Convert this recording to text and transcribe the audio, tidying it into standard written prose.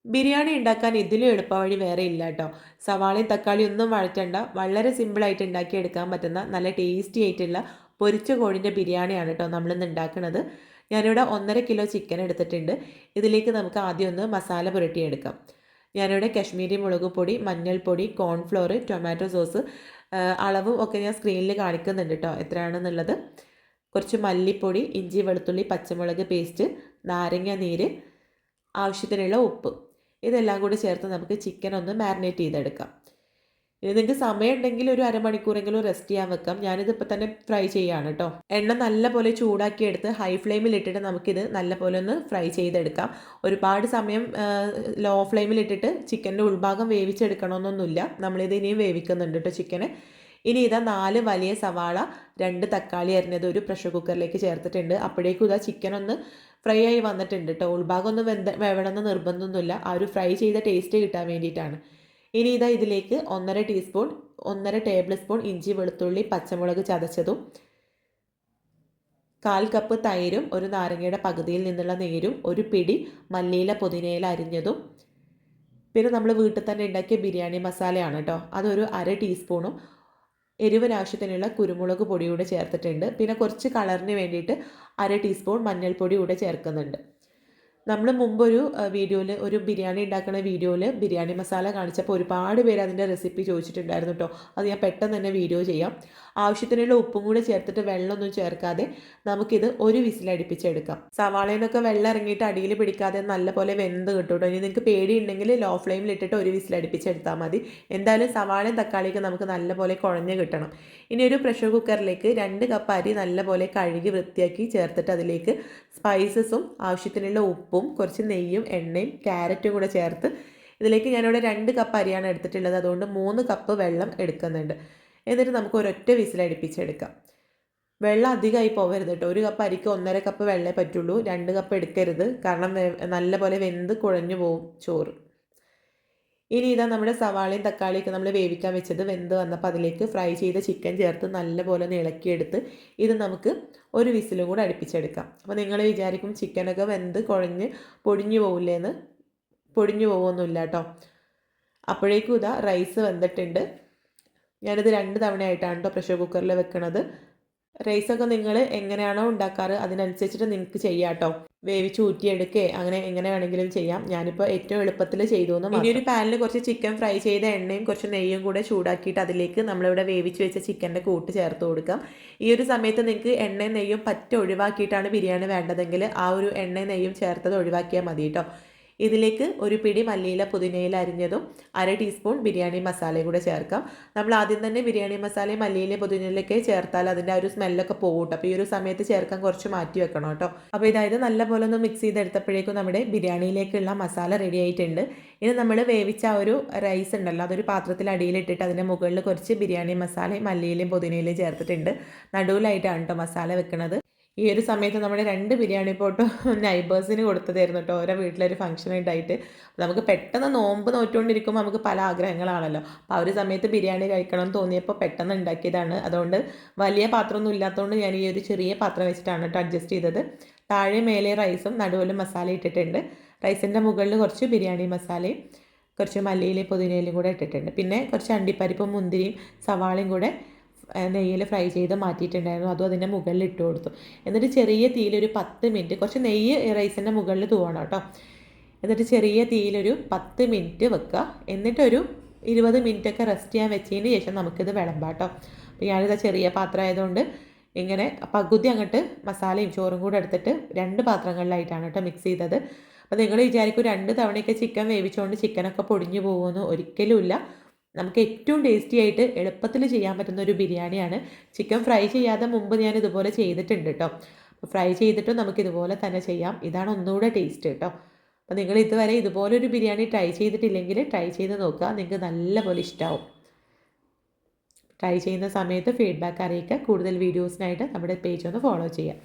ബിരിയാണി ഉണ്ടാക്കാൻ ഇതിലും എളുപ്പവഴി വേറെ ഇല്ല കേട്ടോ. സവാളയും തക്കാളിയും ഒന്നും വഴറ്റണ്ട, വളരെ സിമ്പിളായിട്ട് ഉണ്ടാക്കിയെടുക്കാൻ പറ്റുന്ന നല്ല ടേസ്റ്റി ആയിട്ടുള്ള പൊരിച്ച കോഴിൻ്റെ ബിരിയാണിയാണ് കേട്ടോ നമ്മളിന്ന് ഉണ്ടാക്കുന്നത്. ഞാനിവിടെ 1.5 കിലോ ചിക്കൻ എടുത്തിട്ടുണ്ട്. ഇതിലേക്ക് നമുക്ക് ആദ്യം ഒന്ന് മസാല പുരട്ടിയെടുക്കാം. ഞാനിവിടെ കശ്മീരി മുളക് പൊടി, മഞ്ഞൾപ്പൊടി, കോൺഫ്ലോർ, ടൊമാറ്റോ സോസ്, അളവും ഒക്കെ ഞാൻ സ്ക്രീനിൽ കാണിക്കുന്നുണ്ട് കേട്ടോ എത്രയാണെന്നുള്ളത്. കുറച്ച് മല്ലിപ്പൊടി, ഇഞ്ചി വെളുത്തുള്ളി പച്ചമുളക് പേസ്റ്റ്, നാരങ്ങ നീര്, ആവശ്യത്തിനുള്ള ഉപ്പ്, ഇതെല്ലാം കൂടി ചേർത്ത് നമുക്ക് ചിക്കൻ ഒന്ന് മാരിനേറ്റ് ചെയ്തെടുക്കാം. ഇനി നിങ്ങൾക്ക് സമയം ഉണ്ടെങ്കിൽ ഒരു അരമണിക്കൂറെങ്കിലും റെസ്റ്റ് ചെയ്യാൻ വെക്കാം. ഞാനിതിപ്പോൾ തന്നെ ഫ്രൈ ചെയ്യുകയാണ് കേട്ടോ. എണ്ണ നല്ലപോലെ ചൂടാക്കിയെടുത്ത് ഹൈ ഫ്ലെയിമിൽ ഇട്ടിട്ട് നമുക്കിത് നല്ലപോലെ ഒന്ന് ഫ്രൈ ചെയ്തെടുക്കാം. ഒരുപാട് സമയം ലോ ഫ്ലെയിമിൽ ഇട്ടിട്ട് ചിക്കൻ്റെ ഉൾഭാഗം വേവിച്ചെടുക്കണമെന്നൊന്നുമില്ല. നമ്മളിത് ഇനിയും വേവിക്കുന്നുണ്ട് കേട്ടോ ചിക്കന്. ഇനി ഇതാ 4 വലിയ സവാള, 2 തക്കാളി അരിഞ്ഞത് ഒരു പ്രഷർ കുക്കറിലേക്ക് ചേർത്തിട്ടുണ്ട്. അപ്പോഴേക്കും ഇതാ ചിക്കൻ ഒന്ന് ഫ്രൈ ആയി വന്നിട്ടുണ്ട് കേട്ടോ. ഉൾഭാഗം ഒന്ന് വേവണമെന്ന് നിർബന്ധമൊന്നുമില്ല, ആ ഒരു ഫ്രൈ ചെയ്ത ടേസ്റ്റ് കിട്ടാൻ വേണ്ടിയിട്ടാണ്. ഇനി ഇതാ ഇതിലേക്ക് 1.5 ടേബിൾ സ്പൂൺ ഇഞ്ചി വെളുത്തുള്ളി പച്ചമുളക് ചതച്ചതും, 1/4 കപ്പ് തൈരും, ഒരു നാരങ്ങയുടെ പകുതിയിൽ നിന്നുള്ള നീരും, ഒരു പിടി മല്ലിയില പുതിനയില അരിഞ്ഞതും, പിന്നെ നമ്മൾ വീട്ടിൽ തന്നെ ഉണ്ടാക്കിയ ബിരിയാണി മസാലയാണ് കേട്ടോ, അതൊരു 1/2 ടീസ്പൂണും, എരിവിനാവശ്യത്തിനുള്ള കുരുമുളക് പൊടി കൂടെ ചേർത്തിട്ടുണ്ട്. പിന്നെ കുറച്ച് കളറിന് വേണ്ടിയിട്ട് 1/2 ടീസ്പൂൺ മഞ്ഞൾപ്പൊടി കൂടെ ചേർക്കുന്നുണ്ട്. നമ്മൾ മുമ്പൊരു വീഡിയോയിൽ, ഒരു ബിരിയാണി ഉണ്ടാക്കുന്ന വീഡിയോയിൽ ബിരിയാണി മസാല കാണിച്ചപ്പോൾ ഒരുപാട് പേര് അതിൻ്റെ റെസിപ്പി ചോദിച്ചിട്ടുണ്ടായിരുന്നു കേട്ടോ. അത് ഞാൻ പെട്ടെന്ന് തന്നെ വീഡിയോ ചെയ്യാം. ആവശ്യത്തിനുള്ള ഉപ്പും കൂടെ ചേർത്തിട്ട് വെള്ളമൊന്നും ചേർക്കാതെ നമുക്കിത് ഒരു വിസിലടിപ്പിച്ചെടുക്കാം. സവാളയിൽ നിന്നൊക്കെ വെള്ളം ഇറങ്ങിയിട്ട് അടിയിൽ പിടിക്കാതെ നല്ലപോലെ വെന്ത് കിട്ടും കേട്ടോ. ഇനി നിങ്ങൾക്ക് പേടിയുണ്ടെങ്കിൽ ലോ ഫ്ലെയിമിൽ ഇട്ടിട്ട് ഒരു വിസിലടിപ്പിച്ചെടുത്താൽ മതി. എന്തായാലും സവാളയും തക്കാളിയൊക്കെ നമുക്ക് നല്ലപോലെ കുഴഞ്ഞ് കിട്ടണം. ഇനി ഒരു പ്രഷർ കുക്കറിലേക്ക് 2 കപ്പ് അരി നല്ലപോലെ കഴുകി വൃത്തിയാക്കി ചേർത്തിട്ട് അതിലേക്ക് സ്പൈസസും ആവശ്യത്തിനുള്ള ഉപ്പും കുറച്ച് നെയ്യും എണ്ണയും ക്യാരറ്റും കൂടെ ചേർത്ത്, ഇതിലേക്ക് ഞാനിവിടെ 2 കപ്പ് അരിയാണ് എടുത്തിട്ടുള്ളത്, അതുകൊണ്ട് 3 കപ്പ് വെള്ളം എടുക്കുന്നുണ്ട്. എന്നിട്ട് നമുക്ക് ഒരൊറ്റ വിസിലടിപ്പിച്ചെടുക്കാം. വെള്ളം അധികമായി പോകരുത് കേട്ടോ. 1 കപ്പ് അരിക്ക് 1.5 കപ്പ് വെള്ളമേ പറ്റുള്ളൂ, 2 കപ്പ് എടുക്കരുത്. കാരണം നല്ലപോലെ വെന്ത് കുഴഞ്ഞു പോവും ചോറ്. ഇനി ഇതാ നമ്മുടെ സവാളയും തക്കാളിയൊക്കെ നമ്മൾ വേവിക്കാൻ വെച്ചത് വെന്ത് വന്നപ്പോൾ അതിലേക്ക് ഫ്രൈ ചെയ്ത ചിക്കൻ ചേർത്ത് നല്ലപോലെ ഇളക്കിയെടുത്ത് ഇത് നമുക്ക് ഒരു വിസിലും കൂടെ അടുപ്പിച്ചെടുക്കാം. അപ്പോൾ നിങ്ങൾ വിചാരിക്കും ചിക്കനൊക്കെ വെന്ത് കുഴഞ്ഞ് പൊടിഞ്ഞു പോകില്ലേന്ന്. പൊടിഞ്ഞു പോകുമൊന്നുമില്ല കേട്ടോ. അപ്പോഴേക്കും ഇതാ റൈസ് വെന്തിട്ടുണ്ട്. ഞാനിത് 2 തവണയായിട്ടാണ് കേട്ടോ പ്രഷർ കുക്കറിൽ വെക്കണത്. റൈസൊക്കെ നിങ്ങൾ എങ്ങനെയാണോ ഉണ്ടാക്കാറ് അതിനനുസരിച്ചിട്ട് നിങ്ങൾക്ക് ചെയ്യാം കേട്ടോ. വേവിച്ച് ഊറ്റിയെടുക്കേ അങ്ങനെ എങ്ങനെ വേണമെങ്കിലും ചെയ്യാം. ഞാനിപ്പോൾ ഏറ്റവും എളുപ്പത്തിൽ ചെയ്തു എന്ന് മാത്രം. ഇനി ഒരു പാനിൽ കുറച്ച് ചിക്കൻ ഫ്രൈ ചെയ്ത എണ്ണയും കുറച്ച് നെയ്യും കൂടെ ചൂടാക്കിയിട്ട് അതിലേക്ക് നമ്മളിവിടെ വേവിച്ച് വെച്ച ചിക്കൻ്റെ കൂട്ട് ചേർത്ത് കൊടുക്കാം. ഈ ഒരു സമയത്ത് നിങ്ങൾക്ക് എണ്ണയും നെയ്യും പറ്റ ഒഴിവാക്കിയിട്ടാണ് ബിരിയാണി വേണ്ടതെങ്കിൽ ആ ഒരു എണ്ണയും നെയ്യും ചേർത്തത് ഒഴിവാക്കിയാൽ മതി കേട്ടോ. ഇതിലേക്ക് ഒരു പിടി മല്ലിയില പുതിനയില അരിഞ്ഞതും 1/2 ടീസ്പൂൺ ബിരിയാണി മസാലയും കൂടെ ചേർക്കാം. നമ്മൾ ആദ്യം തന്നെ ബിരിയാണി മസാലയും മല്ലിയില പുതിനയിലൊക്കെ ചേർത്താൽ അതിൻ്റെ ആ ഒരു സ്മെല്ലൊക്കെ പോകും കേട്ടോ. അപ്പോൾ ഈ ഒരു സമയത്ത് ചേർക്കാൻ കുറച്ച് മാറ്റി വെക്കണം കേട്ടോ. അപ്പോൾ ഇതായത് നല്ലപോലെ ഒന്ന് മിക്സ് ചെയ്തെടുത്തപ്പോഴേക്കും നമ്മുടെ ബിരിയാണിയിലേക്കുള്ള മസാല റെഡി ആയിട്ടുണ്ട്. ഇനി നമ്മൾ വേവിച്ച ആ ഒരു റൈസ് ഉണ്ടല്ലോ, അതൊരു പാത്രത്തിൽ അടിയിലിട്ടിട്ട് അതിൻ്റെ മുകളിൽ കുറച്ച് ബിരിയാണി മസാലയും മല്ലിയിലയും പുതിനയിലയും ചേർത്തിട്ടുണ്ട്. നടുവിലായിട്ടാണ് കേട്ടോ മസാല വെക്കുന്നത്. ഈ ഒരു സമയത്ത് നമ്മുടെ 2 ബിരിയാണി പോട്ട് നൈബേഴ്സിന് കൊടുത്തതായിരുന്നു കേട്ടോ. ഓരോ വീട്ടിലൊരു ഫംഗ്ഷൻ ഉണ്ടായിട്ട് നമുക്ക് പെട്ടെന്ന് നോമ്പ് നോറ്റുകൊണ്ടിരിക്കുമ്പോൾ നമുക്ക് പല ആഗ്രഹങ്ങളാണല്ലോ. അപ്പോൾ ആ ഒരു സമയത്ത് ബിരിയാണി കഴിക്കണം എന്ന് തോന്നിയപ്പോൾ പെട്ടെന്ന് ഉണ്ടാക്കിയതാണ്. അതുകൊണ്ട് വലിയ പാത്രമൊന്നും ഇല്ലാത്തതുകൊണ്ട് ഞാൻ ഈ ഒരു ചെറിയ പാത്രം വെച്ചിട്ടാണ് കേട്ടോ അഡ്ജസ്റ്റ് ചെയ്തത്. താഴെ മേലെ റൈസും നടുവിലും മസാല ഇട്ടിട്ടുണ്ട്. റൈസിൻ്റെ മുകളിൽ കുറച്ച് ബിരിയാണി മസാലയും കുറച്ച് മല്ലിയിലയും പുതിനയിലയും കൂടെ ഇട്ടിട്ടുണ്ട്. പിന്നെ കുറച്ച് അണ്ടിപ്പരിപ്പും മുന്തിരിയും സവാളയും കൂടെ നെയ്യിൽ ഫ്രൈ ചെയ്ത് മാറ്റിയിട്ടുണ്ടായിരുന്നു. അതും അതിൻ്റെ മുകളിൽ ഇട്ട് കൊടുത്തു. എന്നിട്ട് ചെറിയ തീയിലൊരു 10 മിനിറ്റ്, കുറച്ച് നെയ്യ് റൈസിൻ്റെ മുകളിൽ തൂവണം കേട്ടോ. എന്നിട്ട് ചെറിയ തീയിലൊരു 10 മിനിറ്റ് വെക്കുക. എന്നിട്ടൊരു 20 മിനിറ്റൊക്കെ റെസ്റ്റ് ചെയ്യാൻ വെച്ചതിന് ശേഷം നമുക്കിത് വിളമ്പാം കേട്ടോ. അപ്പോൾ ഞാനിത് ചെറിയ പാത്രം ആയതുകൊണ്ട് ഇങ്ങനെ പകുതി അങ്ങോട്ട് മസാലയും ചോറും കൂടെ എടുത്തിട്ട് 2 പാത്രങ്ങളിലായിട്ടാണ് കേട്ടോ മിക്സ് ചെയ്തത്. അപ്പോൾ നിങ്ങൾ വിചാരിക്കും 2 തവണയൊക്കെ ചിക്കൻ വേവിച്ചുകൊണ്ട് ചിക്കനൊക്കെ പൊടിഞ്ഞു പോകുമെന്ന്. ഒരിക്കലുമില്ല. നമുക്ക് ഏറ്റവും ടേസ്റ്റി ആയിട്ട് എളുപ്പത്തിൽ ചെയ്യാൻ പറ്റുന്ന ഒരു ബിരിയാണിയാണ്. ചിക്കൻ ഫ്രൈ ചെയ്യാതെ മുമ്പ് ഞാൻ ഇതുപോലെ ചെയ്തിട്ടുണ്ട് കേട്ടോ. അപ്പോൾ ഫ്രൈ ചെയ്തിട്ടും നമുക്ക് ഇതുപോലെ തന്നെ ചെയ്യാം. ഇതാണ് ഒന്നുകൂടെ ടേസ്റ്റ് കേട്ടോ. അപ്പോൾ നിങ്ങൾ ഇതുവരെ ഇതുപോലൊരു ബിരിയാണി ട്രൈ ചെയ്തിട്ടില്ലെങ്കിൽ ട്രൈ ചെയ്ത് നോക്കുക, നിങ്ങൾക്ക് നല്ലപോലെ ഇഷ്ടമാവും. ട്രൈ ചെയ്യുന്ന സമയത്ത് ഫീഡ്ബാക്ക് അറിയിക്കുക. കൂടുതൽ വീഡിയോസിനായിട്ട് നമ്മുടെ പേജ് ഒന്ന് ഫോളോ ചെയ്യുക.